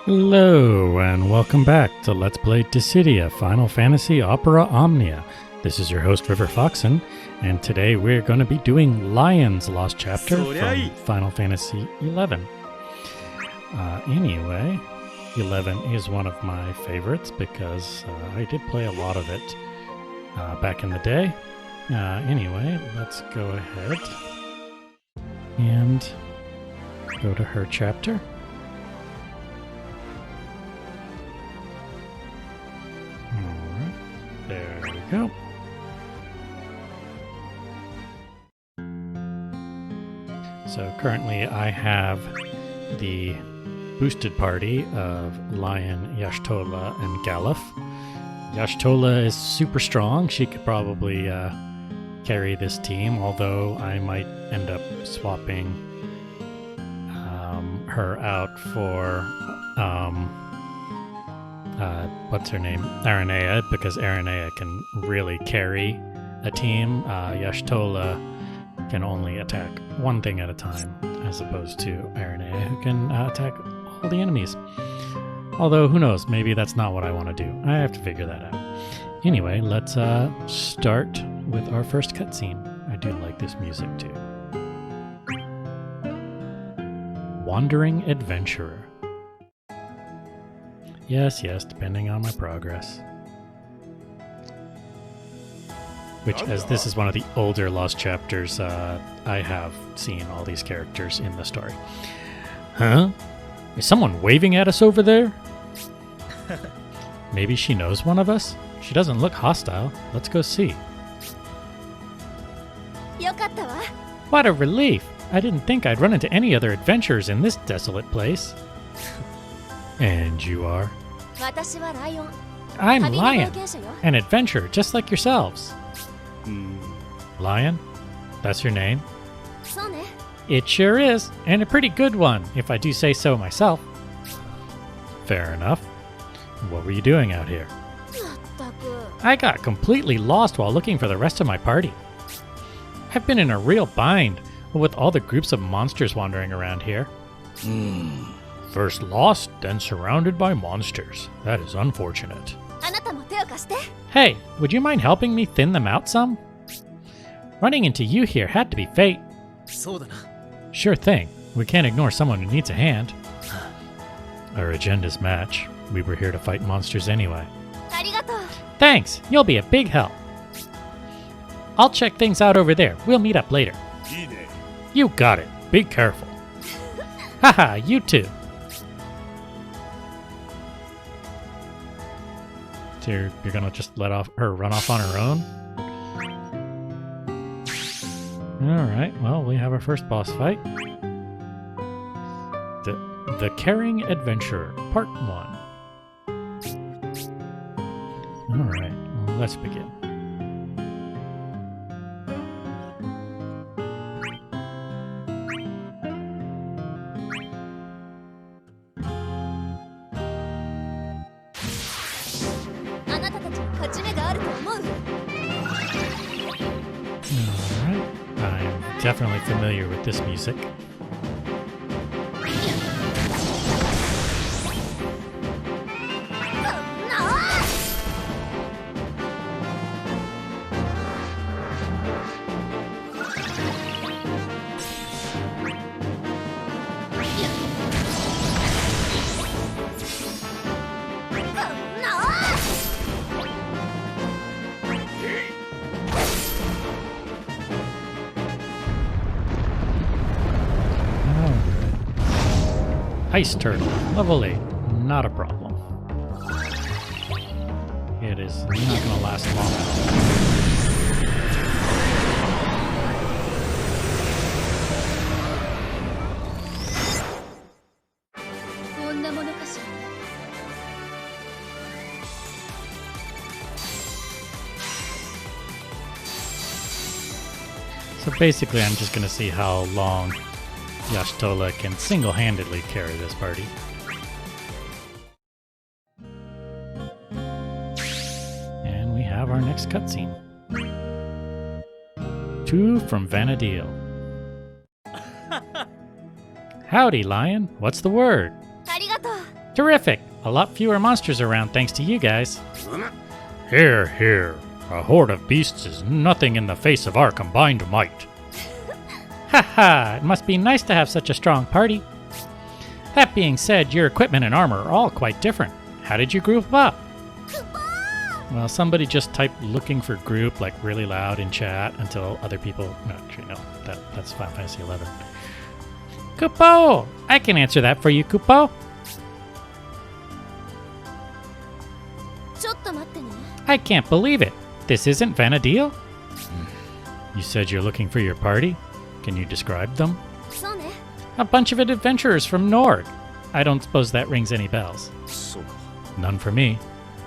Hello, and welcome back to Let's Play Dissidia, Final Fantasy Opera Omnia. This is your host, FFXI, and today we're going to be doing Lion's Lost Chapter from Final Fantasy XI. Anyway, 11 is one of my favorites because I did play a lot of it back in the day. Anyway, let's go ahead and go to her chapter. There we go. So currently I have the boosted party of Lion, Y'shtola, and Galuf. Y'shtola is super strong. She could probably carry this team, although I might end up swapping her out for what's her name? Aranea, because Aranea can really carry a team. Y'shtola can only attack one thing at a time, as opposed to Aranea, who can attack all the enemies. Although, who knows, maybe that's not what I want to do. I have to figure that out. Anyway, let's start with our first cutscene. I do like this music too. Wandering Adventurer. Yes, depending on my progress. Which, as this is one of the older Lost Chapters, I have seen all these characters in the story. Huh? Is someone waving at us over there? Maybe she knows one of us? She doesn't look hostile. Let's go see. What a relief! I didn't think I'd run into any other adventurers in this desolate place. And you are? I'm Lion, an adventurer just like yourselves. Lion? That's your name? It sure is, and a pretty good one, if I do say so myself. Fair enough. What were you doing out here? I got completely lost while looking for the rest of my party. I've been in a real bind with all the groups of monsters wandering around here. First lost, then surrounded by monsters. That is unfortunate. Hey, would you mind helping me thin them out some? Running into you here had to be fate. Sure thing. We can't ignore someone who needs a hand. Our agendas match. We were here to fight monsters anyway. Thanks. You'll be a big help. I'll check things out over there. We'll meet up later. You got it. Be careful. Haha, you too. So you're gonna just let her run off on her own? Alright, well, we have our first boss fight. The Caring Adventurer, Part 1. Alright, well, let's begin. Definitely familiar with this music. Ice Turtle, level 8, not a problem. It is not going to last long at all. So basically I'm just going to see how long Y'shtola can single-handedly carry this party. And we have our next cutscene. 2 from Vana'diel. Howdy, Lion. What's the word? Terrific! A lot fewer monsters around thanks to you guys. Here, here. A horde of beasts is nothing in the face of our combined might. Haha, it must be nice to have such a strong party. That being said, your equipment and armor are all quite different. How did you group up? Well, somebody just typed looking for group like really loud in chat until other people... No, actually, no. That's Final Fantasy 11. Kupo! I can answer that for you, Kupo. I can't believe it. This isn't Vanadil? You said you're looking for your party? Can you describe them? A bunch of adventurers from Nord. I don't suppose that rings any bells. None for me.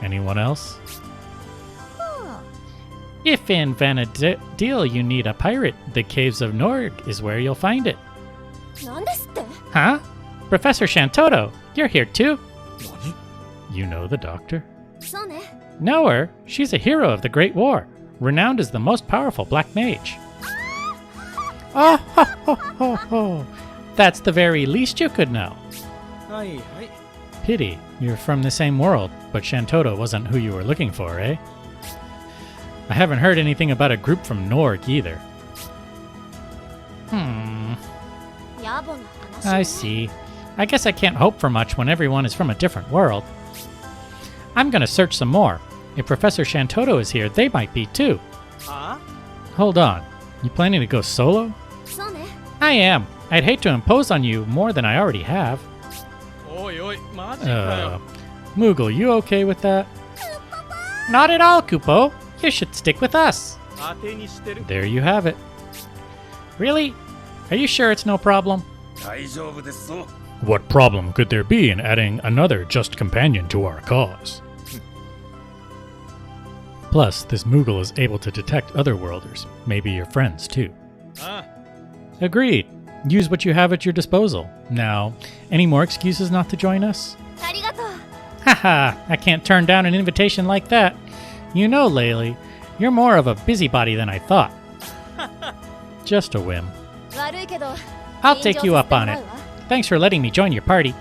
Anyone else? If in Vanadil you need a pirate, the Caves of Nord is where you'll find it. Huh? Professor Shantoto, you're here too? You know the doctor? Know her? She's a hero of the Great War, renowned as the most powerful black mage. Oh, ho, ho, ho, ho. That's the very least you could know. Pity, you're from the same world, but Shantoto wasn't who you were looking for, eh? I haven't heard anything about a group from Norg either. I see. I guess I can't hope for much when everyone is from a different world. I'm gonna search some more. If Professor Shantoto is here, they might be too. Hold on. You planning to go solo? I am. I'd hate to impose on you more than I already have. Moogle, you okay with that? Not at all, Kupo. You should stick with us. There you have it. Really? Are you sure it's no problem? What problem could there be in adding another just companion to our cause? Plus, this Moogle is able to detect otherworlders, maybe your friends too. Agreed. Use what you have at your disposal. Now, any more excuses not to join us? Haha, I can't turn down an invitation like that. You know, Laylee, you're more of a busybody than I thought. Just a whim. I'll take you up on it. Thanks for letting me join your party.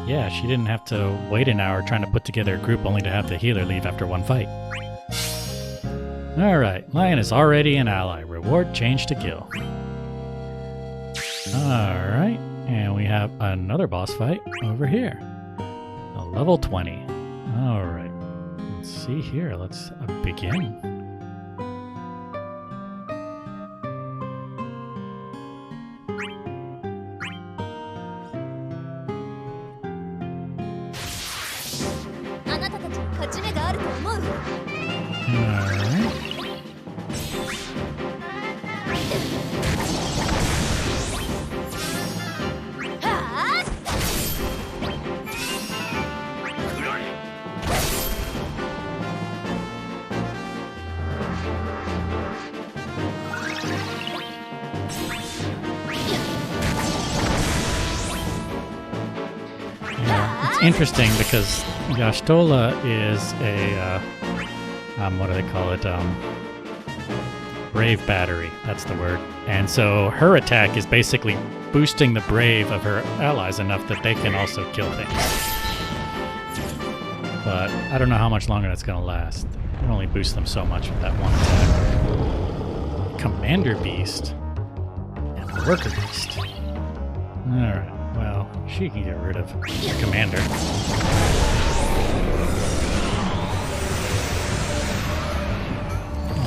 Yeah, she didn't have to wait an hour trying to put together a group only to have the healer leave after one fight. Alright, Lion is already an ally. Reward change to Gil. Alright, and we have another boss fight over here. A level 20. Alright, let's see here. Let's begin. Interesting because Y'shtola is a what do they call it? Brave battery. That's the word. And so her attack is basically boosting the brave of her allies enough that they can also kill things. But I don't know how much longer that's going to last. You can only boost them so much with that one attack. Commander Beast and Worker Beast. Alright. Well, she can get rid of Commander.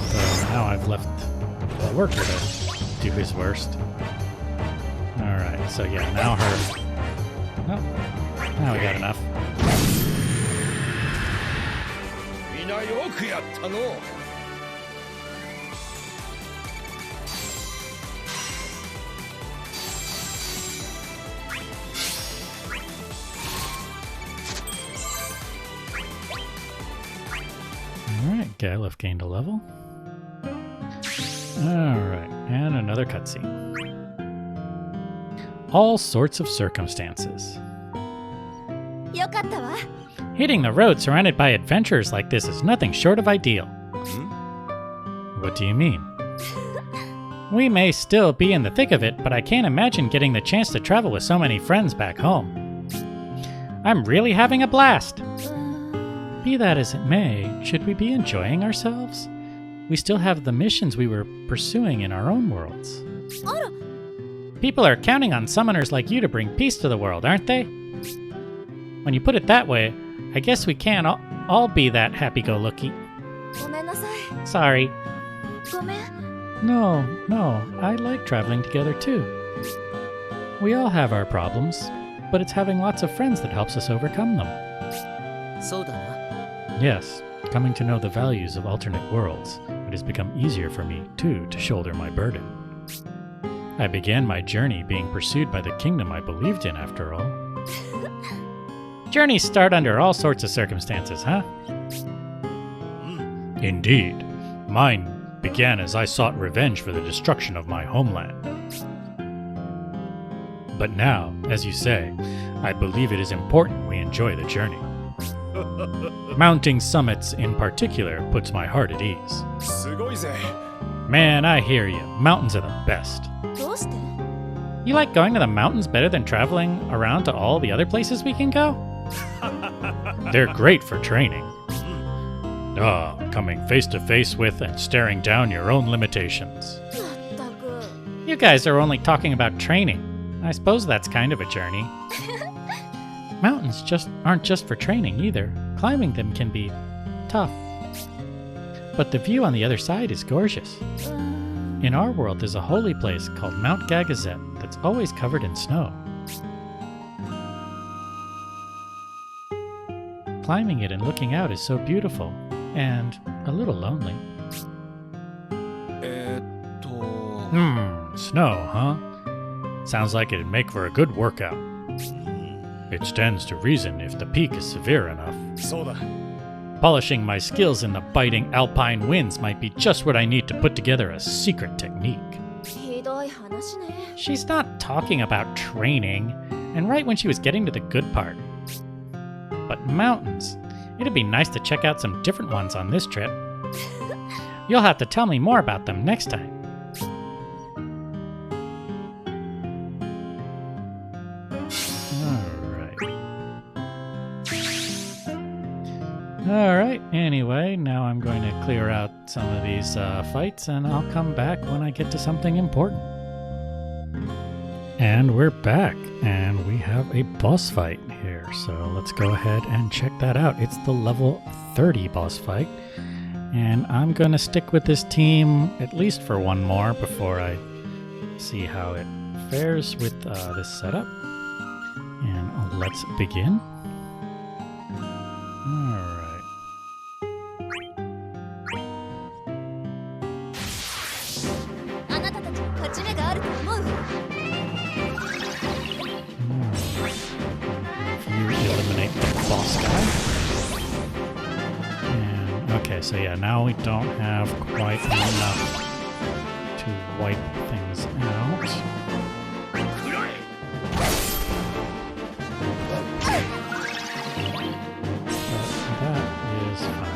So now I've left the Worker to do his worst. Alright, so yeah, now her... Oh, now we got enough. Alright, Galuf gained a level. Alright, and another cutscene. All sorts of circumstances. Hitting the road surrounded by adventurers like this is nothing short of ideal. What do you mean? We may still be in the thick of it, but I can't imagine getting the chance to travel with so many friends back home. I'm really having a blast! Be that as it may, should we be enjoying ourselves? We still have the missions we were pursuing in our own worlds. People are counting on summoners like you to bring peace to the world, aren't they? When you put it that way, I guess we can't all be that happy-go-lucky. Sorry. No, I like traveling together too. We all have our problems, but it's having lots of friends that helps us overcome them. Yes, coming to know the values of alternate worlds, it has become easier for me too to shoulder my burden. I began my journey being pursued by the kingdom I believed in, after all. Journeys start under all sorts of circumstances, huh? Indeed. Mine began as I sought revenge for the destruction of my homeland. But now, as you say, I believe it is important we enjoy the journey. Mounting summits in particular puts my heart at ease. Man, I hear you. Mountains are the best. You like going to the mountains better than traveling around to all the other places we can go? They're great for training. Coming face to face with and staring down your own limitations. You guys are only talking about training. I suppose that's kind of a journey. Mountains aren't just for training either. Climbing them can be tough. But the view on the other side is gorgeous. In our world, there's a holy place called Mount Gagazet that's always covered in snow. Climbing it and looking out is so beautiful, and a little lonely. Snow, huh? Sounds like it'd make for a good workout. It stands to reason if the peak is severe enough. Polishing my skills in the biting alpine winds might be just what I need to put together a secret technique. She's not talking about training, and right when she was getting to the good part. But mountains, it'd be nice to check out some different ones on this trip. You'll have to tell me more about them next time. Alright, anyway, now I'm going to clear out some of these fights, and I'll come back when I get to something important. And we're back, and we have a boss fight here, so let's go ahead and check that out. It's the level 30 boss fight, and I'm going to stick with this team at least for one more before I see how it fares with this setup. And let's begin. So yeah, now we don't have quite enough to wipe things out. But that is fine.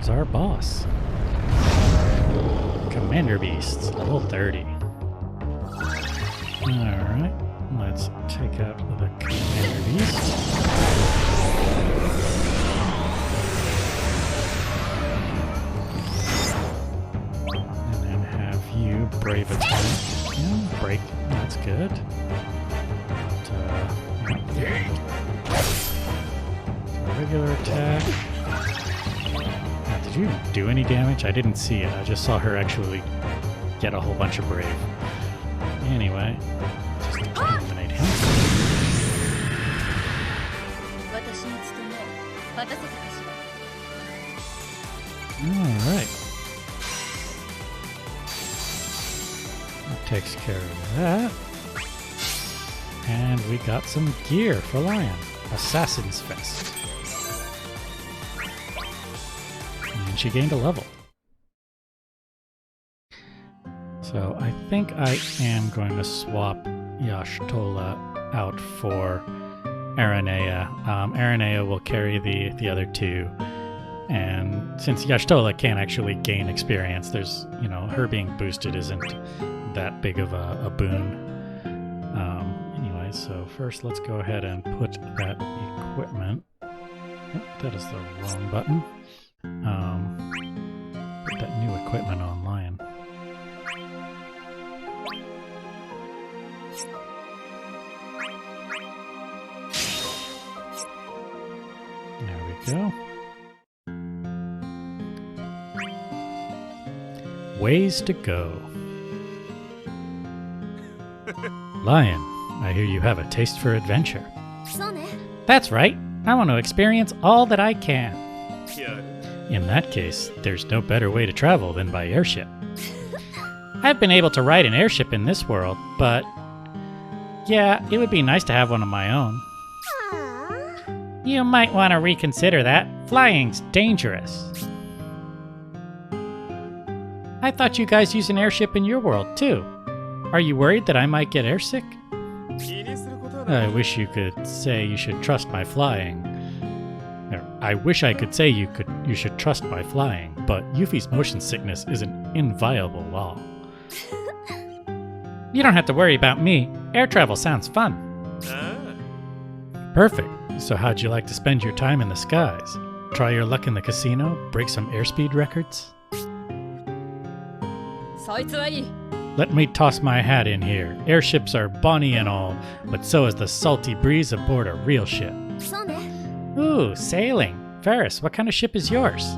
Our boss. Commander Beasts, level 30. Alright. Let's take out the commander beast. And then have you brave attack. Yeah, break. That's good. Regular attack. Now, did you do any damage? I didn't see it. I just saw her actually get a whole bunch of brave. Anyway, just eliminate him. Alright. That takes care of that. And we got some gear for Lion. Assassin's Fest. And she gained a level. So I think I am going to swap Y'shtola out for Aranea. Aranea will carry the other two. And since Y'shtola can't actually gain experience, there's, you know, her being boosted isn't that big of a boon. Anyway, so first let's go ahead and put that equipment. Oh, that is the wrong button. Put that new equipment on Lion. There we go. Ways to go. Lion, I hear you have a taste for adventure. That's right. I want to experience all that I can. In that case, there's no better way to travel than by airship. I've been able to ride an airship in this world, but yeah, it would be nice to have one of my own. You might want to reconsider that. Flying's dangerous. I thought you guys use an airship in your world, too. Are you worried that I might get airsick? I wish you could say you should trust my flying. I wish I could say you should trust my flying, but Yuffie's motion sickness is an inviolable law. You don't have to worry about me. Air travel sounds fun. Perfect. So how'd you like to spend your time in the skies? Try your luck in the casino? Break some airspeed records? Let me toss my hat in here. Airships are bonny and all, but so is the salty breeze aboard a real ship. Ooh, sailing. Ferris, what kind of ship is yours?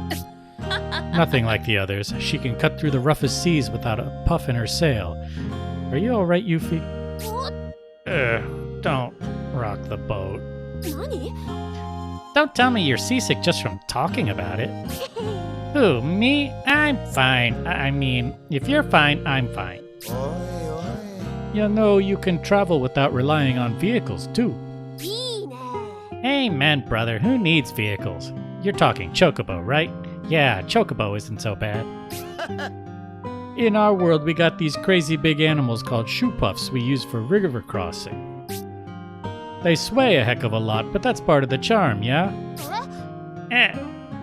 Nothing like the others. She can cut through the roughest seas without a puff in her sail. Are you alright, Yuffie? Don't rock the boat. Don't tell me you're seasick just from talking about it. Who, me? I'm fine. I mean, if you're fine, I'm fine. You know, you can travel without relying on vehicles, too. Amen, brother. Who needs vehicles? You're talking Chocobo, right? Yeah, Chocobo isn't so bad. In our world, we got these crazy big animals called shoe puffs we use for river crossing. They sway a heck of a lot, but that's part of the charm, yeah?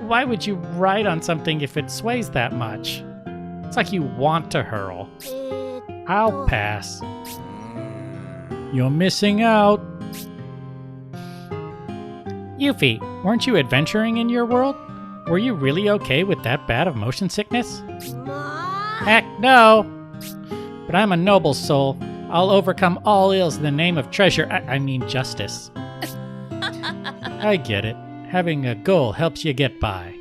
Why would you ride on something if it sways that much? It's like you want to hurl. I'll pass. You're missing out. Yuffie, weren't you adventuring in your world? Were you really okay with that bad of motion sickness? Heck no! But I'm a noble soul. I'll overcome all ills in the name of treasure. I mean justice. I get it. Having a goal helps you get by.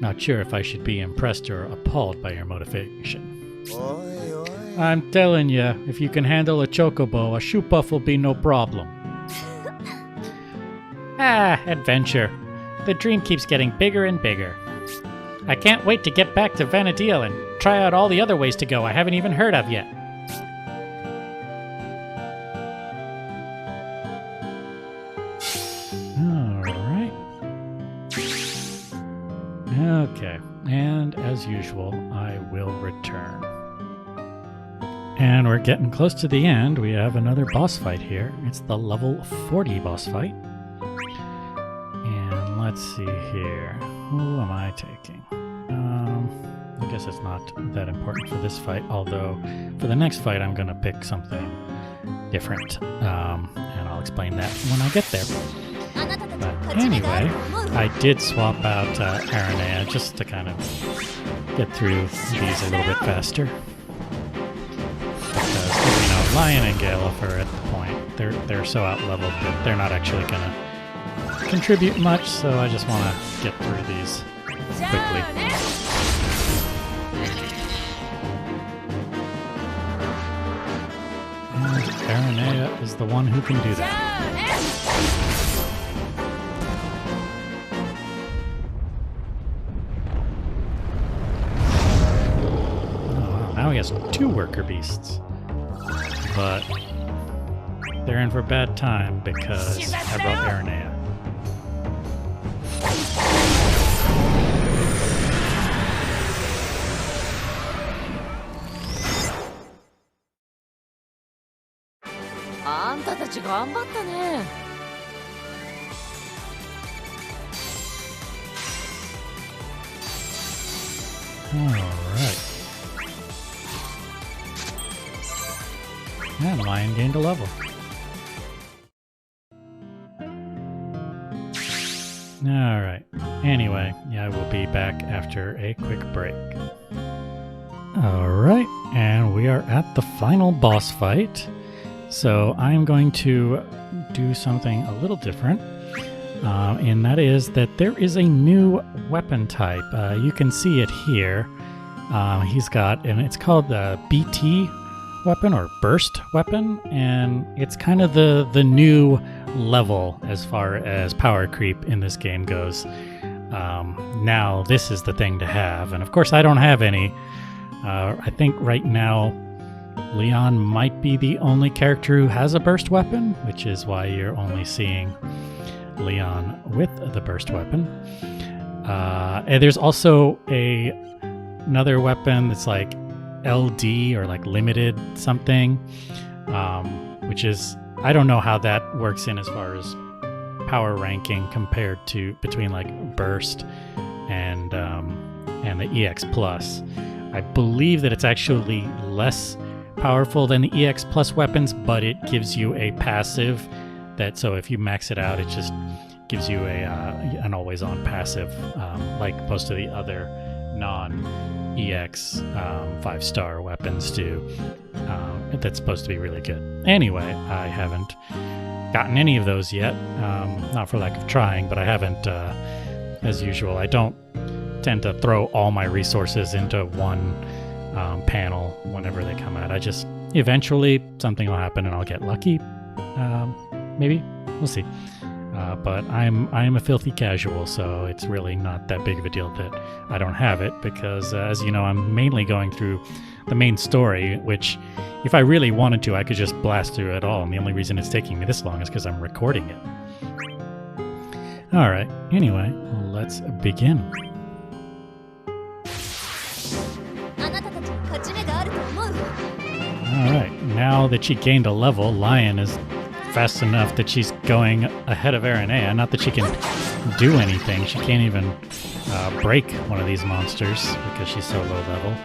Not sure if I should be impressed or appalled by your motivation. I'm telling you, if you can handle a chocobo, a shoe puff will be no problem. Adventure. The dream keeps getting bigger and bigger. I can't wait to get back to Vana'diel and try out all the other ways to go I haven't even heard of yet. Alright. Okay, and as usual, I will return. And we're getting close to the end. We have another boss fight here. It's the level 40 boss fight. And let's see here. Who am I taking? I guess it's not that important for this fight, although for the next fight I'm going to pick something different, and I'll explain that when I get there. But anyway, I did swap out Aranea just to kind of get through these a little bit faster. Because, you know, Lion and Galef are at the point, they're so out-leveled that they're not actually going to contribute much, so I just want to get through these quickly. And Aranea is the one who can do that. Now he has 2 worker beasts, but they're in for a bad time because I brought Aranea. Alright. And Lion gained a level. Alright. Anyway, yeah, we'll be back after a quick break. Alright, and we are at the final boss fight. So I'm going to do something a little different. And that is that there is a new weapon type. You can see it here. He's got, and it's called the BT weapon or burst weapon, and it's kind of the new level as far as power creep in this game goes. Now this is the thing to have, and of course I don't have any. I think right now Leon might be the only character who has a burst weapon, which is why you're only seeing Leon with the burst weapon. And there's also another weapon that's like LD or like limited something, which is, I don't know how that works in as far as power ranking compared to between like burst and the EX Plus. I believe that it's actually less powerful than the EX Plus weapons, but it gives you a passive that, so if you max it out, it just gives you an always-on passive, like most of the other non-EX 5-star weapons do. That's supposed to be really good. Anyway, I haven't gotten any of those yet, not for lack of trying, but I haven't, as usual. I don't tend to throw all my resources into one panel whenever they come out. I just, eventually something will happen and I'll get lucky. Maybe, we'll see. But I am a filthy casual, so it's really not that big of a deal that I don't have it, because as you know, I'm mainly going through the main story, which if I really wanted to, I could just blast through it all, and the only reason it's taking me this long is because I'm recording it. Alright, anyway, let's begin. Alright, now that she gained a level, Lion is fast enough that she's going ahead of Aranea. Not that she can do anything. She can't even break one of these monsters because she's so low level.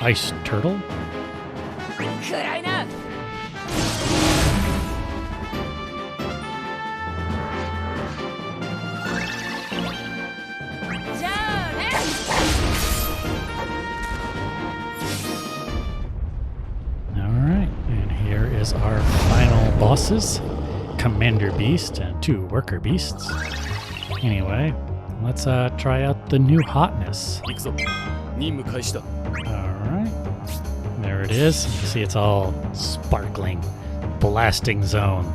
Ice turtle? Alright, and here is our final bosses. Commander Beast and 2 Worker Beasts. Anyway, let's try out the new hotness. Alright, there it is. You can see it's all sparkling, blasting zone.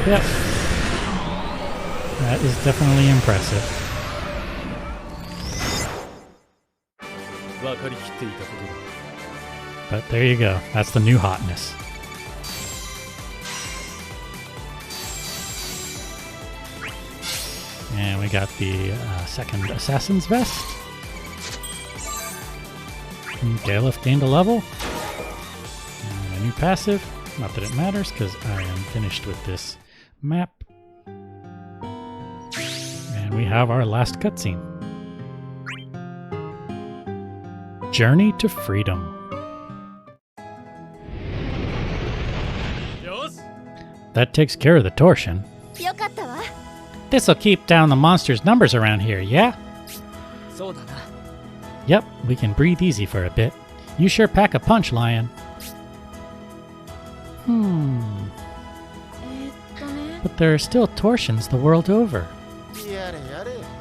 Yep. That is definitely impressive. But there you go. That's the new hotness. And we got the second Assassin's Vest. And Galef gained a level. And a new passive. Not that it matters, because I am finished with this map. And we have our last cutscene. Journey to Freedom. That takes care of the torsion. This'll keep down the monsters' numbers around here, yeah? Yep, we can breathe easy for a bit. You sure pack a punch, Lion. But there are still torsions the world over.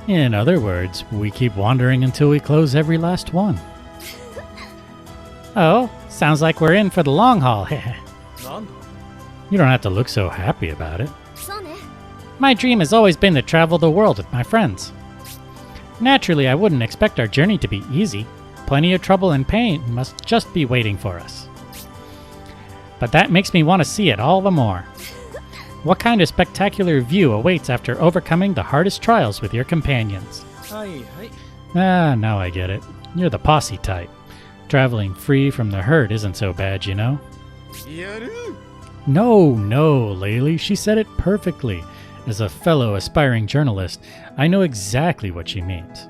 In other words, we keep wandering until we close every last one. Oh, sounds like we're in for the long haul. You don't have to look so happy about it. My dream has always been to travel the world with my friends. Naturally, I wouldn't expect our journey to be easy. Plenty of trouble and pain must just be waiting for us. But that makes me want to see it all the more. What kind of spectacular view awaits after overcoming the hardest trials with your companions? Ah, now I get it. You're the posse type. Traveling free from the herd isn't so bad, you know? No, Laylee, she said it perfectly. As a fellow aspiring journalist, I know exactly what she means.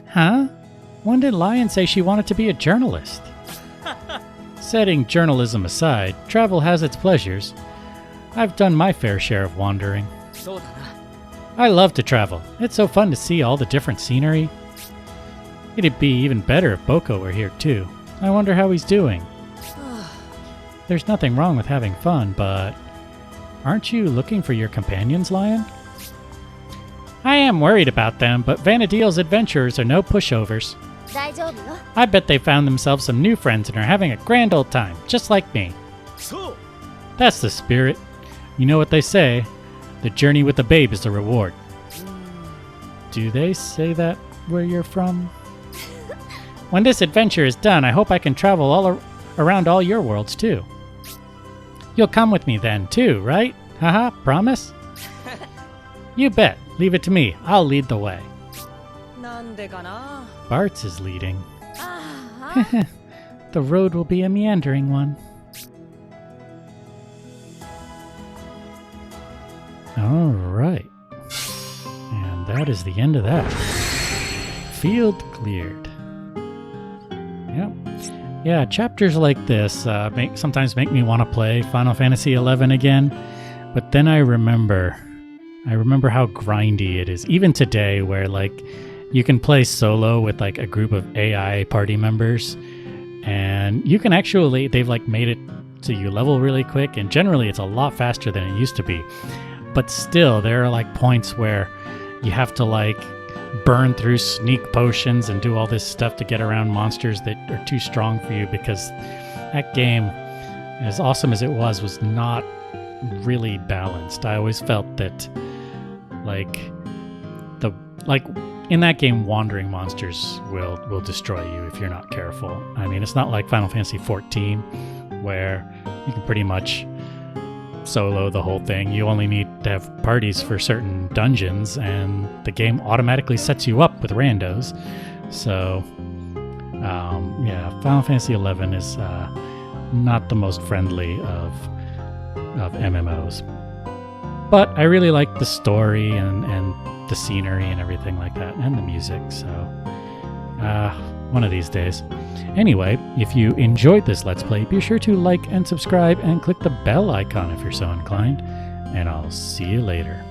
Huh? When did Lion say she wanted to be a journalist? Setting journalism aside, travel has its pleasures. I've done my fair share of wandering. I love to travel. It's so fun to see all the different scenery. It'd be even better if Boko were here too. I wonder how he's doing. There's nothing wrong with having fun, but aren't you looking for your companions, Lion? I am worried about them, but Vanadiel's adventurers are no pushovers. I bet they found themselves some new friends and are having a grand old time, just like me. That's the spirit. You know what they say, the journey with the babe is the reward. Do they say that where you're from? When this adventure is done, I hope I can travel all around all your worlds too. You'll come with me then too, right? Haha, promise? You bet. Leave it to me. I'll lead the way. Bartz is leading. The road will be a meandering one. Alright. And that is the end of that. Field cleared. Yep. Yeah, chapters like this sometimes make me want to play Final Fantasy XI again, but then I remember how grindy it is. Even today, where like you can play solo with like a group of AI party members, and you can actually, they've like made it so you level really quick, and generally it's a lot faster than it used to be. But still, there are like points where you have to like burn through sneak potions and do all this stuff to get around monsters that are too strong for you, because that game, as awesome as it was not really balanced. I always felt that like in that game, wandering monsters will destroy you if you're not careful. I mean, it's not like Final Fantasy XIV where you can pretty much solo the whole thing. You only need to have parties for certain dungeons, and the game automatically sets you up with randos. So, yeah, Final Fantasy XI is not the most friendly of MMOs. But I really like the story and the scenery and everything like that, and the music, so one of these days. Anyway, if you enjoyed this Let's Play, be sure to like and subscribe and click the bell icon if you're so inclined, and I'll see you later.